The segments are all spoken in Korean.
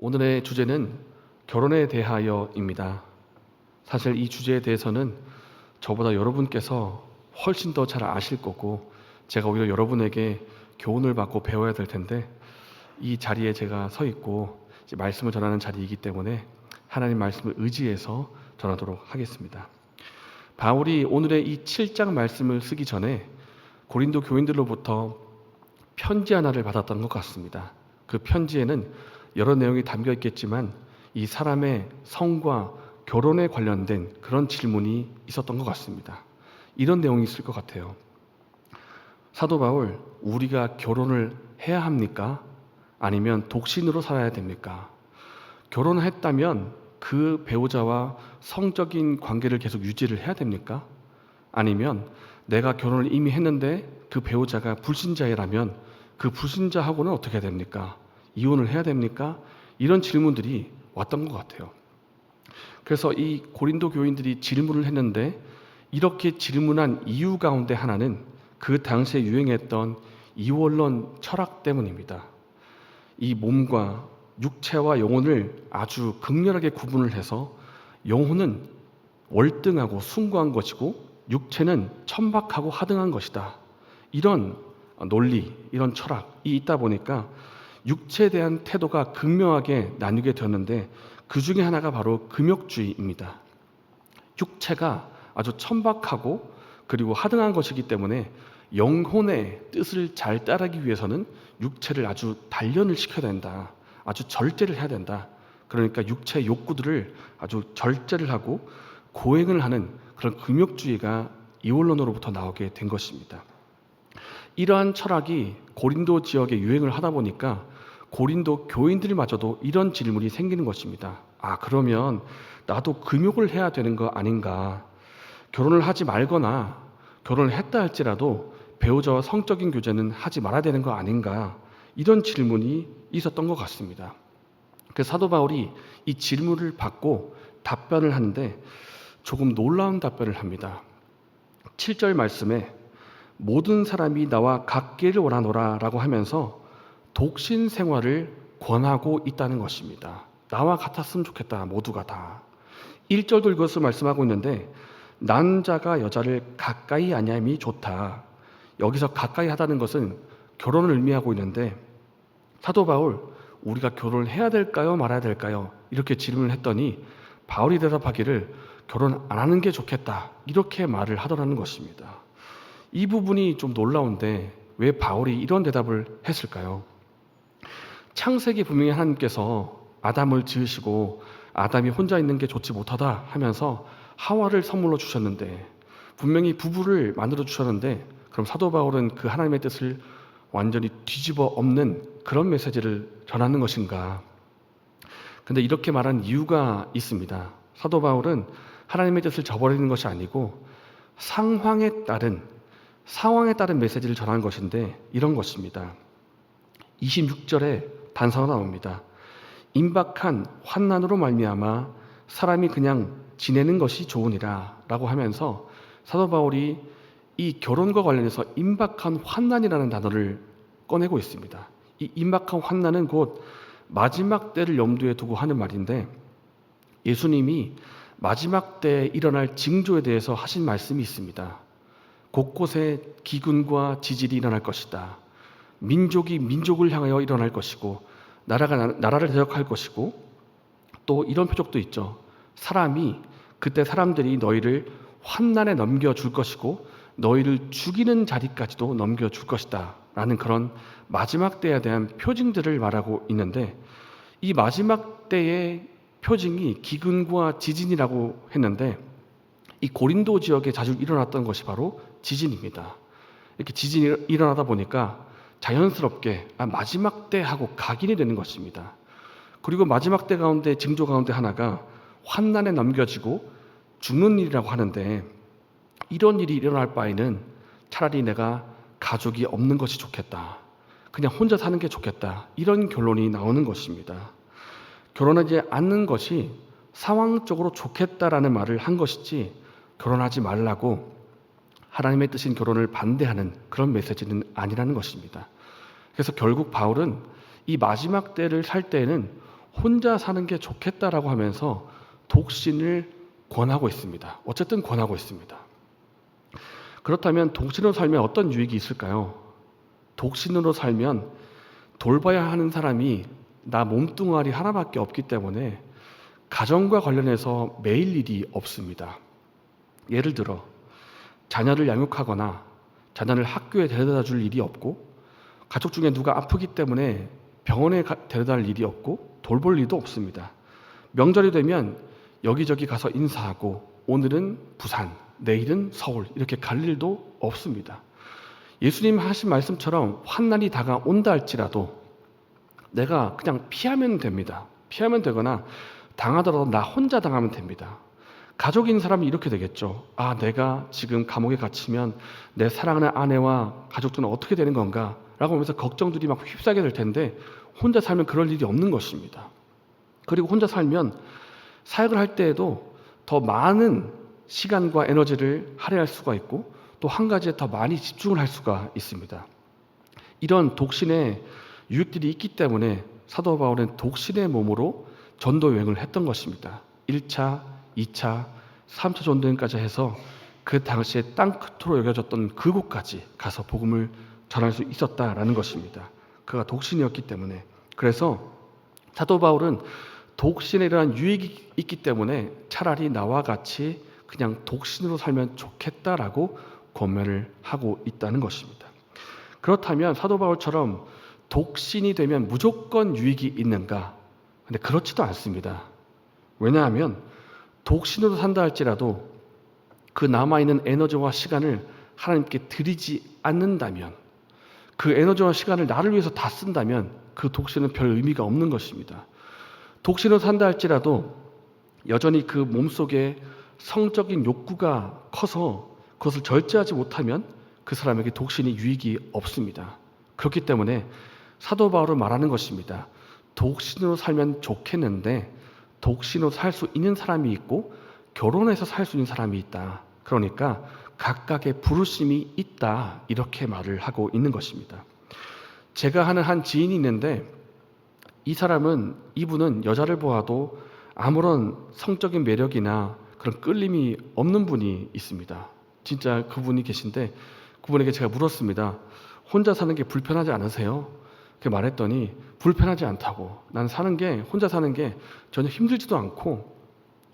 오늘의 주제는 결혼에 대하여입니다. 사실 이 주제에 대해서는 저보다 여러분께서 훨씬 더 잘 아실 거고, 제가 오히려 여러분에게 교훈을 받고 배워야 될 텐데, 이 자리에 제가 서 있고 이제 말씀을 전하는 자리이기 때문에 하나님 말씀을 의지해서 전하도록 하겠습니다. 바울이 오늘의 이 7장 말씀을 쓰기 전에 고린도 교인들로부터 편지 하나를 받았던 것 같습니다. 그 편지에는 여러 내용이 담겨 있겠지만 이 사람의 성과 결혼에 관련된 그런 질문이 있었던 것 같습니다. 이런 내용이 있을 것 같아요. 사도 바울, 우리가 결혼을 해야 합니까? 아니면 독신으로 살아야 됩니까? 결혼을 했다면 그 배우자와 성적인 관계를 계속 유지를 해야 됩니까? 아니면 내가 결혼을 이미 했는데 그 배우자가 불신자라면 그 불신자하고는 어떻게 해야 됩니까? 이혼을 해야 됩니까? 이런 질문들이 왔던 것 같아요. 그래서 이 고린도 교인들이 질문을 했는데, 이렇게 질문한 이유 가운데 하나는 그 당시에 유행했던 이원론 철학 때문입니다. 이 몸과 육체와 영혼을 아주 극렬하게 구분을 해서 영혼은 월등하고 숭고한 것이고 육체는 천박하고 하등한 것이다. 이런 논리, 이런 철학이 있다 보니까 육체에 대한 태도가 극명하게 나뉘게 되었는데, 그 중에 하나가 바로 금욕주의입니다. 육체가 아주 천박하고 그리고 하등한 것이기 때문에 영혼의 뜻을 잘 따르기 위해서는 육체를 아주 단련을 시켜야 된다. 아주 절제를 해야 된다. 그러니까 육체의 욕구들을 아주 절제를 하고 고행을 하는 그런 금욕주의가 이원론으로부터 나오게 된 것입니다. 이러한 철학이 고린도 지역에 유행을 하다 보니까 고린도 교인들마저도 이런 질문이 생기는 것입니다. 그러면 나도 금욕을 해야 되는 거 아닌가? 결혼을 하지 말거나 결혼을 했다 할지라도 배우자와 성적인 교제는 하지 말아야 되는 거 아닌가? 이런 질문이 있었던 것 같습니다. 그래서 사도 바울이 이 질문을 받고 답변을 하는데 조금 놀라운 답변을 합니다. 7절 말씀에 모든 사람이 나와 같기를 원하노라 라고 하면서 독신 생활을 권하고 있다는 것입니다. 나와 같았으면 좋겠다, 모두가 다. 1절도 이것을 말씀하고 있는데, 남자가 여자를 가까이 아니함이 좋다. 여기서 가까이 하다는 것은 결혼을 의미하고 있는데, 사도 바울, 우리가 결혼을 해야 될까요, 말아야 될까요? 이렇게 질문을 했더니 바울이 대답하기를 결혼 안 하는 게 좋겠다, 이렇게 말을 하더라는 것입니다. 이 부분이 좀 놀라운데 왜 바울이 이런 대답을 했을까요? 창세기 분명히 하나님께서 아담을 지으시고 아담이 혼자 있는 게 좋지 못하다 하면서 하와를 선물로 주셨는데, 분명히 부부를 만들어 주셨는데, 그럼 사도 바울은 그 하나님의 뜻을 완전히 뒤집어 엎는 그런 메시지를 전하는 것인가? 근데 이렇게 말한 이유가 있습니다. 사도 바울은 하나님의 뜻을 저버리는 것이 아니고 상황에 따른 메시지를 전하는 것인데, 이런 것입니다. 26절에 단서가 나옵니다. 임박한 환난으로 말미암아 사람이 그냥 지내는 것이 좋으니라 라고 하면서 사도 바울이 이 결혼과 관련해서 임박한 환난이라는 단어를 꺼내고 있습니다. 이 임박한 환난은 곧 마지막 때를 염두에 두고 하는 말인데, 예수님이 마지막 때에 일어날 징조에 대해서 하신 말씀이 있습니다. 곳곳에 기근과 지질이 일어날 것이다. 민족이 민족을 향하여 일어날 것이고 나라가 나라를 대적할 것이고, 또 이런 표적도 있죠. 그때 사람들이 너희를 환난에 넘겨줄 것이고 너희를 죽이는 자리까지도 넘겨줄 것이다 라는 그런 마지막 때에 대한 표징들을 말하고 있는데, 이 마지막 때의 표징이 기근과 지진이라고 했는데, 이 고린도 지역에 자주 일어났던 것이 바로 지진입니다. 이렇게 지진이 일어나다 보니까 자연스럽게 마지막 때 하고 각인이 되는 것입니다. 그리고 마지막 때 가운데 징조 가운데 하나가 환난에 넘겨지고 죽는 일이라고 하는데, 이런 일이 일어날 바에는 차라리 내가 가족이 없는 것이 좋겠다, 그냥 혼자 사는 게 좋겠다, 이런 결론이 나오는 것입니다. 결혼하지 않는 것이 상황적으로 좋겠다라는 말을 한 것이지, 결혼하지 말라고 하나님의 뜻인 결혼을 반대하는 그런 메시지는 아니라는 것입니다. 그래서 결국 바울은 이 마지막 때를 살 때에는 혼자 사는 게 좋겠다라고 하면서 독신을 권하고 있습니다. 어쨌든 권하고 있습니다. 그렇다면 독신으로 살면 어떤 유익이 있을까요? 독신으로 살면 돌봐야 하는 사람이 나 몸뚱아리 하나밖에 없기 때문에 가정과 관련해서 매일 일이 없습니다. 예를 들어 자녀를 양육하거나 자녀를 학교에 데려다 줄 일이 없고, 가족 중에 누가 아프기 때문에 병원에 데려다 줄 일이 없고, 돌볼 일도 없습니다. 명절이 되면 여기저기 가서 인사하고, 오늘은 부산, 내일은 서울 이렇게 갈 일도 없습니다. 예수님 하신 말씀처럼 환난이 다가온다 할지라도 내가 그냥 피하면 됩니다. 피하면 되거나 당하더라도 나 혼자 당하면 됩니다. 가족인 사람이 이렇게 되겠죠. 아, 내가 지금 감옥에 갇히면 내 사랑하는 아내와 가족들은 어떻게 되는 건가? 라고 하면서 걱정들이 막 휩싸게 될 텐데, 혼자 살면 그럴 일이 없는 것입니다. 그리고 혼자 살면 사역을 할 때에도 더 많은 시간과 에너지를 할애할 수가 있고, 또 한 가지에 더 많이 집중을 할 수가 있습니다. 이런 독신의 유익들이 있기 때문에 사도 바울은 독신의 몸으로 전도 여행을 했던 것입니다. 1차, 2차, 3차 전도 여행까지 해서 그 당시에 땅끝으로 여겨졌던 그곳까지 가서 복음을 전할 수 있었다라는 것입니다. 그가 독신이었기 때문에. 그래서 사도 바울은 독신에 이러한 유익이 있기 때문에 차라리 나와 같이 그냥 독신으로 살면 좋겠다라고 권면을 하고 있다는 것입니다. 그렇다면 사도 바울처럼 독신이 되면 무조건 유익이 있는가? 근데 그렇지도 않습니다. 왜냐하면 독신으로 산다 할지라도 그 남아있는 에너지와 시간을 하나님께 드리지 않는다면, 그 에너지와 시간을 나를 위해서 다 쓴다면 그 독신은 별 의미가 없는 것입니다. 독신으로 산다 할지라도 여전히 그 몸속에 성적인 욕구가 커서 그것을 절제하지 못하면 그 사람에게 독신이 유익이 없습니다. 그렇기 때문에 사도 바울은 말하는 것입니다. 독신으로 살면 좋겠는데 독신으로 살 수 있는 사람이 있고 결혼해서 살 수 있는 사람이 있다. 그러니까 각각의 부르심이 있다. 이렇게 말을 하고 있는 것입니다. 제가 하는 한 지인이 있는데 이분은 여자를 보아도 아무런 성적인 매력이나 그런 끌림이 없는 분이 있습니다. 진짜 그분이 계신데 그분에게 제가 물었습니다. 혼자 사는 게 불편하지 않으세요? 그렇게 말했더니 불편하지 않다고. 난 사는 게, 혼자 사는 게 전혀 힘들지도 않고,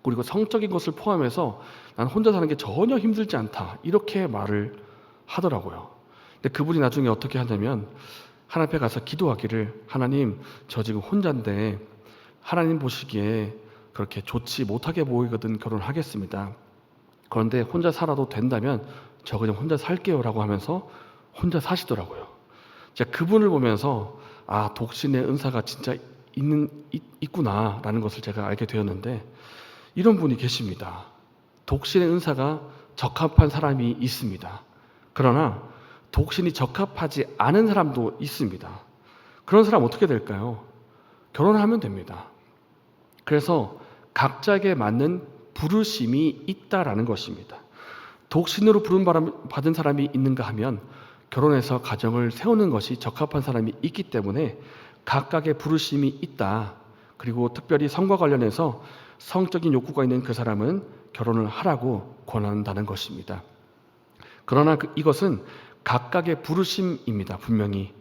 그리고 성적인 것을 포함해서 난 혼자 사는 게 전혀 힘들지 않다. 이렇게 말을 하더라고요. 근데 그분이 나중에 어떻게 하냐면 하나님 앞에 가서 기도하기를, 하나님, 저 지금 혼자인데 하나님 보시기에 그렇게 좋지 못하게 보이거든 결혼하겠습니다. 그런데 혼자 살아도 된다면 저 그냥 혼자 살게요 라고 하면서 혼자 사시더라고요. 제가 그분을 보면서 아, 독신의 은사가 진짜 있구나 라는 것을 제가 알게 되었는데, 이런 분이 계십니다. 독신의 은사가 적합한 사람이 있습니다. 그러나 독신이 적합하지 않은 사람도 있습니다. 그런 사람 어떻게 될까요? 결혼을 하면 됩니다. 그래서 각자에게 맞는 부르심이 있다라는 것입니다. 독신으로 받은 사람이 있는가 하면 결혼해서 가정을 세우는 것이 적합한 사람이 있기 때문에 각각의 부르심이 있다. 그리고 특별히 성과 관련해서 성적인 욕구가 있는 그 사람은 결혼을 하라고 권한다는 것입니다. 그러나 이것은 각각의 부르심입니다. 분명히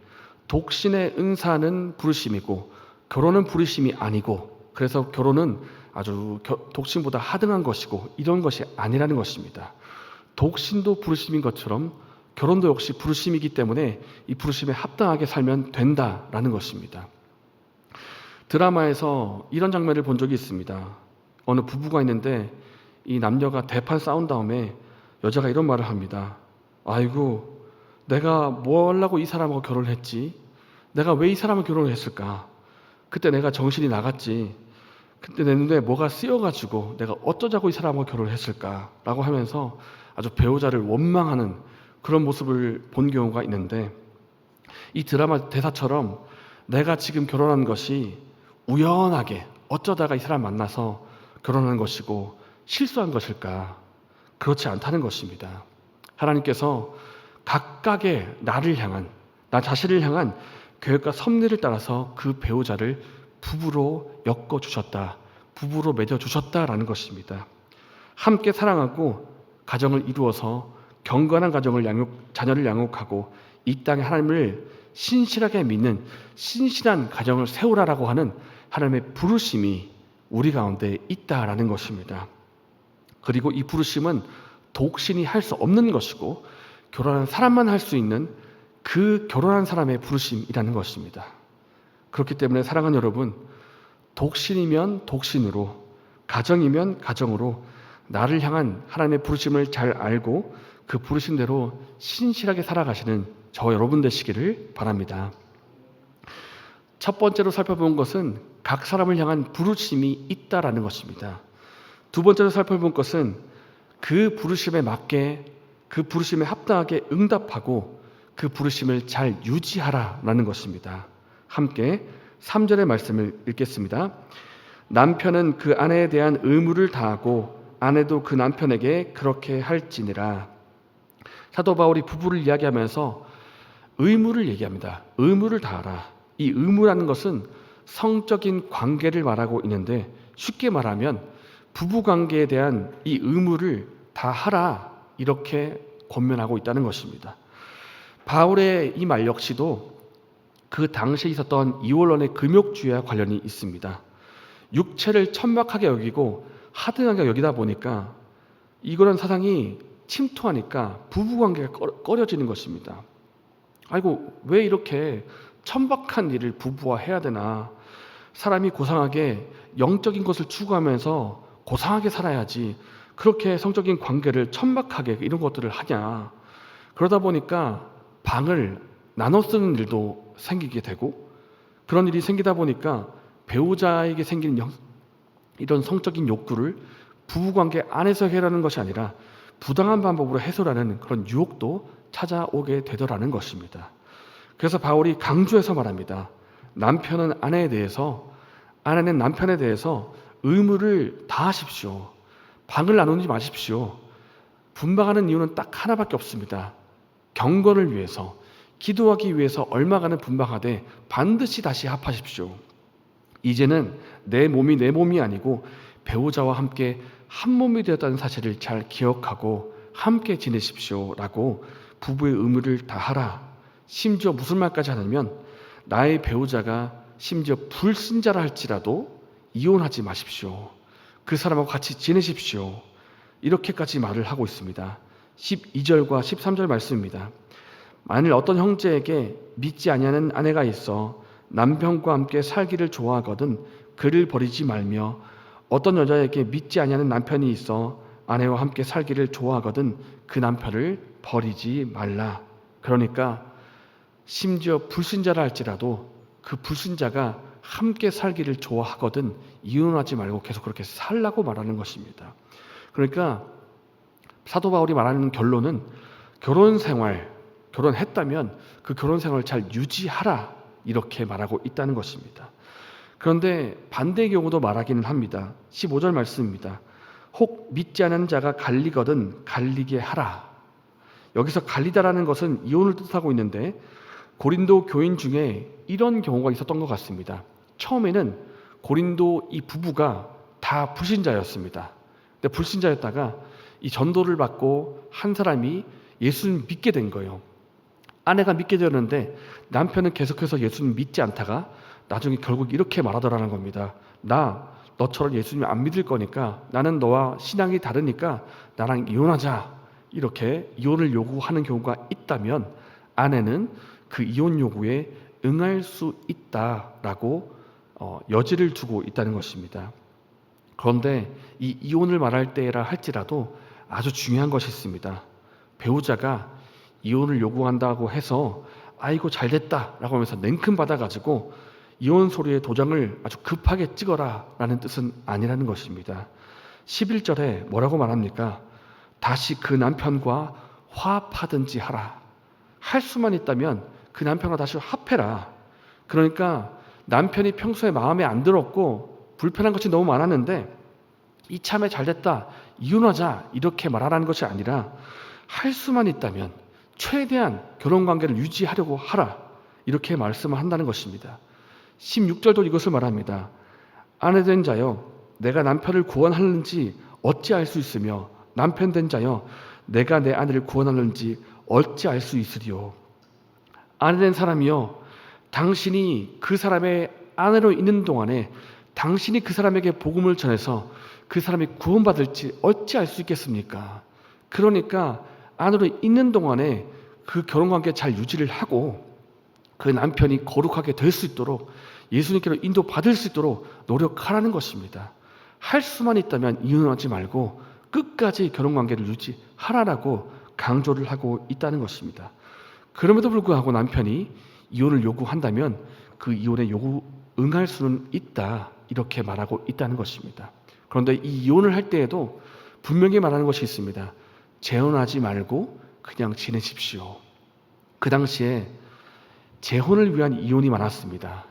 독신의 은사는 부르심이고 결혼은 부르심이 아니고, 그래서 결혼은 아주 독신보다 하등한 것이고 이런 것이 아니라는 것입니다. 독신도 부르심인 것처럼 결혼도 역시 부르심이기 때문에 이 부르심에 합당하게 살면 된다라는 것입니다. 드라마에서 이런 장면을 본 적이 있습니다. 어느 부부가 있는데 이 남녀가 대판 싸운 다음에 여자가 이런 말을 합니다. 아이고, 내가 뭐 하려고 이 사람하고 결혼을 했지? 내가 왜 이 사람을 결혼을 했을까? 그때 내가 정신이 나갔지. 그때 내 눈에 뭐가 쓰여가지고 내가 어쩌자고 이 사람하고 결혼을 했을까? 라고 하면서 아주 배우자를 원망하는 그런 모습을 본 경우가 있는데, 이 드라마 대사처럼 내가 지금 결혼한 것이 우연하게 어쩌다가 이 사람 만나서 결혼한 것이고 실수한 것일까? 그렇지 않다는 것입니다. 하나님께서 각각의 나를 향한, 나 자신을 향한 계획과 섭리를 따라서 그 배우자를 부부로 엮어주셨다, 부부로 맺어주셨다라는 것입니다. 함께 사랑하고 가정을 이루어서 경건한 자녀를 양육하고 이 땅에 하나님을 신실하게 믿는 신실한 가정을 세우라라고 하는 하나님의 부르심이 우리 가운데 있다라는 것입니다. 그리고 이 부르심은 독신이 할 수 없는 것이고 결혼한 사람만 할 수 있는 그 결혼한 사람의 부르심이라는 것입니다. 그렇기 때문에 사랑하는 여러분, 독신이면 독신으로, 가정이면 가정으로 나를 향한 하나님의 부르심을 잘 알고 그 부르심대로 신실하게 살아가시는 저와 여러분 되시기를 바랍니다. 첫 번째로 살펴본 것은 각 사람을 향한 부르심이 있다라는 것입니다. 두 번째로 살펴본 것은 그 부르심에 맞게, 그 부르심에 합당하게 응답하고 그 부르심을 잘 유지하라라는 것입니다. 함께 3절의 말씀을 읽겠습니다. 남편은 그 아내에 대한 의무를 다하고 아내도 그 남편에게 그렇게 할지니라. 사도 바울이 부부를 이야기하면서 의무를 얘기합니다. 의무를 다하라. 이 의무라는 것은 성적인 관계를 말하고 있는데, 쉽게 말하면 부부관계에 대한 이 의무를 다하라, 이렇게 권면하고 있다는 것입니다. 바울의 이 말 역시도 그 당시에 있었던 이원론의 금욕주의와 관련이 있습니다. 육체를 천박하게 여기고 하등하게 여기다 보니까 이거는 사상이 침투하니까 부부관계가 꺼려지는 것입니다. 아이고, 왜 이렇게 천박한 일을 부부와 해야 되나? 사람이 고상하게 영적인 것을 추구하면서 고상하게 살아야지 그렇게 성적인 관계를 천박하게 이런 것들을 하냐? 그러다 보니까 방을 나눠 쓰는 일도 생기게 되고, 그런 일이 생기다 보니까 배우자에게 생기는 이런 성적인 욕구를 부부관계 안에서 해결하는 것이 아니라 부당한 방법으로 해소하는 그런 유혹도 찾아오게 되더라는 것입니다. 그래서 바울이 강조해서 말합니다. 남편은 아내에 대해서, 아내는 남편에 대해서 의무를 다하십시오. 방을 나누지 마십시오. 분방하는 이유는 딱 하나밖에 없습니다. 경건을 위해서, 기도하기 위해서 얼마간은 분방하되 반드시 다시 합하십시오. 이제는 내 몸이 아니고 배우자와 함께 한 몸이 되었다는 사실을 잘 기억하고 함께 지내십시오 라고 부부의 의무를 다하라. 심지어 무슨 말까지 하냐면, 나의 배우자가 심지어 불신자라 할지라도 이혼하지 마십시오. 그 사람하고 같이 지내십시오. 이렇게까지 말을 하고 있습니다. 12절과 13절 말씀입니다. 만일 어떤 형제에게 믿지 아니하는 아내가 있어 남편과 함께 살기를 좋아하거든 그를 버리지 말며, 어떤 여자에게 믿지 아니하는 남편이 있어 아내와 함께 살기를 좋아하거든 그 남편을 버리지 말라. 그러니까 심지어 불신자라 할지라도 그 불신자가 함께 살기를 좋아하거든 이혼하지 말고 계속 그렇게 살라고 말하는 것입니다. 그러니까 사도 바울이 말하는 결론은 결혼했다면 그 결혼 생활을 잘 유지하라, 이렇게 말하고 있다는 것입니다. 그런데 반대의 경우도 말하기는 합니다. 15절 말씀입니다. 혹 믿지 않은 자가 갈리거든 갈리게 하라. 여기서 갈리다라는 것은 이혼을 뜻하고 있는데, 고린도 교인 중에 이런 경우가 있었던 것 같습니다. 처음에는 고린도 이 부부가 다 불신자였습니다. 근데 불신자였다가 이 전도를 받고 한 사람이 예수를 믿게 된 거예요. 아내가 믿게 되었는데 남편은 계속해서 예수님 믿지 않다가 나중에 결국 이렇게 말하더라는 겁니다. 나 너처럼 예수님 안 믿을 거니까, 나는 너와 신앙이 다르니까 나랑 이혼하자. 이렇게 이혼을 요구하는 경우가 있다면 아내는 그 이혼 요구에 응할 수 있다라고 여지를 두고 있다는 것입니다. 그런데 이 이혼을 말할 때라 할지라도 아주 중요한 것이 있습니다. 배우자가 이혼을 요구한다고 해서 아이고 잘됐다라고 하면서 냉큼 받아가지고 이혼 서류에 도장을 아주 급하게 찍어라 라는 뜻은 아니라는 것입니다. 11절에 뭐라고 말합니까? 다시 그 남편과 화합하든지 하라. 할 수만 있다면 그 남편과 다시 합해라. 그러니까 남편이 평소에 마음에 안 들었고 불편한 것이 너무 많았는데 이참에 잘됐다, 이혼하자, 이렇게 말하라는 것이 아니라 할 수만 있다면 최대한 결혼관계를 유지하려고 하라, 이렇게 말씀을 한다는 것입니다. 16절도 이것을 말합니다. 아내된 자여 내가 남편을 구원하는지 어찌 알 수 있으며 남편된 자여 내가 내 아내를 구원하는지 어찌 알 수 있으리요. 아내된 사람이여 당신이 그 사람의 아내로 있는 동안에 당신이 그 사람에게 복음을 전해서 그 사람이 구원받을지 어찌 알 수 있겠습니까? 그러니까 아내로 있는 동안에 그 결혼관계 잘 유지를 하고 그 남편이 거룩하게 될 수 있도록 예수님께로 인도받을 수 있도록 노력하라는 것입니다. 할 수만 있다면 이혼하지 말고 끝까지 결혼관계를 유지하라라고 강조를 하고 있다는 것입니다. 그럼에도 불구하고 남편이 이혼을 요구한다면 그 이혼에 응할 수는 있다, 이렇게 말하고 있다는 것입니다. 그런데 이 이혼을 할 때에도 분명히 말하는 것이 있습니다. 재혼하지 말고 그냥 지내십시오. 그 당시에 재혼을 위한 이혼이 많았습니다.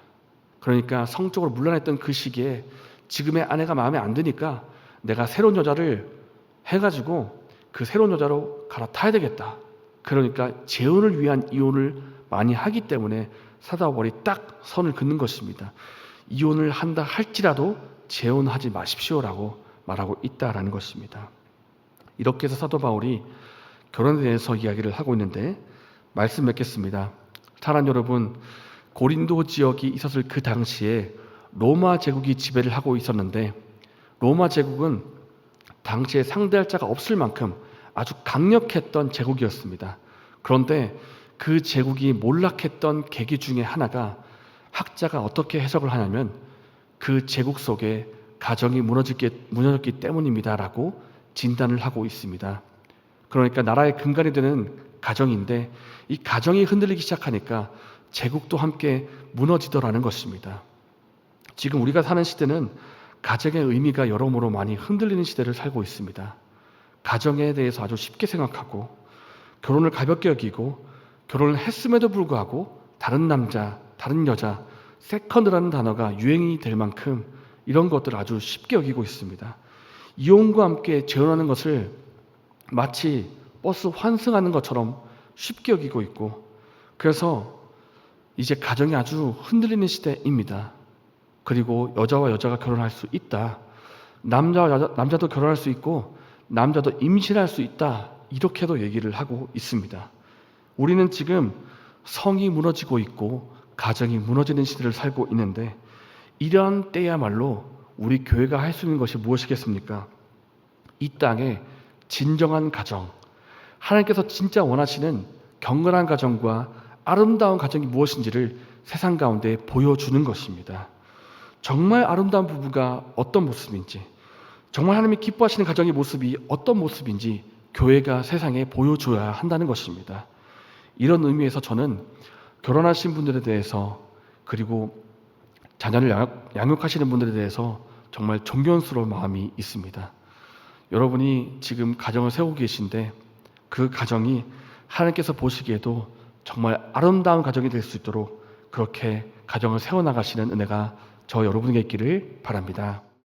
그러니까 성적으로 문란했던 그 시기에 지금의 아내가 마음에 안 드니까 내가 새로운 여자를 해가지고 그 새로운 여자로 갈아타야 되겠다. 그러니까 재혼을 위한 이혼을 많이 하기 때문에 사도 바울이 딱 선을 긋는 것입니다. 이혼을 한다 할지라도 재혼하지 마십시오라고 말하고 있다라는 것입니다. 이렇게 해서 사도 바울이 결혼에 대해서 이야기를 하고 있는데 말씀 맺겠습니다. 사랑 여러분, 고린도 지역이 있었을 그 당시에 로마 제국이 지배를 하고 있었는데 로마 제국은 당시에 상대할 자가 없을 만큼 아주 강력했던 제국이었습니다. 그런데 그 제국이 몰락했던 계기 중에 하나가 학자가 어떻게 해석을 하냐면 그 제국 속에 가정이 무너졌기 때문입니다라고 진단을 하고 있습니다. 그러니까 나라의 근간이 되는 가정인데 이 가정이 흔들리기 시작하니까 제국도 함께 무너지더라는 것입니다. 지금 우리가 사는 시대는 가정의 의미가 여러모로 많이 흔들리는 시대를 살고 있습니다. 가정에 대해서 아주 쉽게 생각하고 결혼을 가볍게 여기고 결혼을 했음에도 불구하고 다른 남자, 다른 여자, 세컨드라는 단어가 유행이 될 만큼 이런 것들을 아주 쉽게 여기고 있습니다. 이혼과 함께 재혼하는 것을 마치 버스 환승하는 것처럼 쉽게 여기고 있고 그래서 이제 가정이 아주 흔들리는 시대입니다. 그리고 여자와 여자가 결혼할 수 있다. 남자도 결혼할 수 있고 남자도 임신할 수 있다. 이렇게도 얘기를 하고 있습니다. 우리는 지금 성이 무너지고 있고 가정이 무너지는 시대를 살고 있는데 이런 때야말로 우리 교회가 할 수 있는 것이 무엇이겠습니까? 이 땅에 진정한 가정, 하나님께서 진짜 원하시는 경건한 가정과 아름다운 가정이 무엇인지를 세상 가운데 보여주는 것입니다. 정말 아름다운 부부가 어떤 모습인지, 정말 하나님이 기뻐하시는 가정의 모습이 어떤 모습인지 교회가 세상에 보여줘야 한다는 것입니다. 이런 의미에서 저는 결혼하신 분들에 대해서 그리고 자녀를 양육하시는 분들에 대해서 정말 존경스러운 마음이 있습니다. 여러분이 지금 가정을 세우고 계신데 그 가정이 하나님께서 보시기에도 정말 아름다운 가정이 될 수 있도록 그렇게 가정을 세워나가시는 은혜가 저 여러분에게 있기를 바랍니다.